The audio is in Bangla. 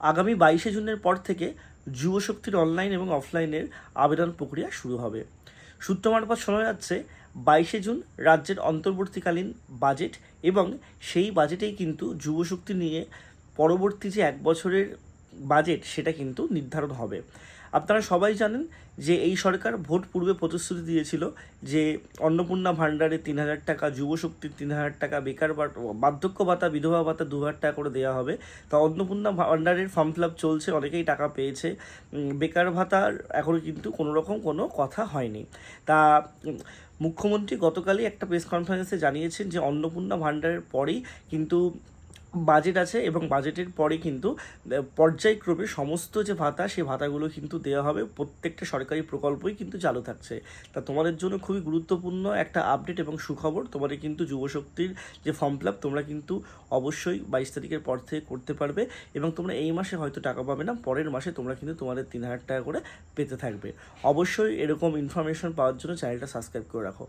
আগামী 22শে জুনের পর থেকে যুবশক্তির অনলাইন এবং অফলাইনের আবেদন প্রক্রিয়া শুরু হবে। সূত্র মারফত শোনা যাচ্ছে 22শে জুন রাজ্যের অন্তর্বর্তীকালীন বাজেট এবং সেই বাজেটেই কিন্তু যুবশক্তি নিয়ে পরবর্তী যে 1 বছরের বাজেট সেটা কিন্তু নির্ধারণ হবে। আপনারা সবাই জানেন যে এই সরকার ভোট পূর্বে প্রতিশ্রুতি দিয়েছিল যে অন্নপূর্ণা ভাণ্ডারে 3,000 টাকা, যুবশক্তির 3,000 টাকা, বেকার বার্ধক্য ভাতা, বিধবা ভাতা 2,000 টাকা করে দেওয়া হবে। তা অন্নপূর্ণা ভাণ্ডারের ফর্ম ফিল আপ চলছে, অনেকেই টাকা পেয়েছে। বেকার ভাতার এখনও কিন্তু কোনো রকম কোনো কথা হয়নি। তা মুখ্যমন্ত্রী গতকালই একটা প্রেস কনফারেন্সে জানিয়েছেন যে অন্নপূর্ণা ভাণ্ডারের পরেই কিন্তু বাজেট আছে এবং বাজেটের পরে কিন্তু পর্যায়ক্রমে সমস্ত যে ভাতা সেই ভাতাগুলো কিন্তু দেওয়া হবে। প্রত্যেকটা সরকারি প্রকল্পই কিন্তু চালু থাকছে। তা তোমাদের জন্য খুবই গুরুত্বপূর্ণ একটা আপডেট এবং সুখবর, তোমাদের কিন্তু যুবশক্তির যে ফর্ম ফিল আপ তোমরা কিন্তু অবশ্যই 22 তারিখের পর থেকে করতে পারবে এবং তোমরা এই মাসে হয়তো টাকা পাবে না, পরের মাসে তোমরা কিন্তু তোমাদের 3,000 টাকা করে পেতে থাকবে। অবশ্যই এরকম ইনফরমেশন পাওয়ার জন্য চ্যানেলটা সাবস্ক্রাইব করে রাখো।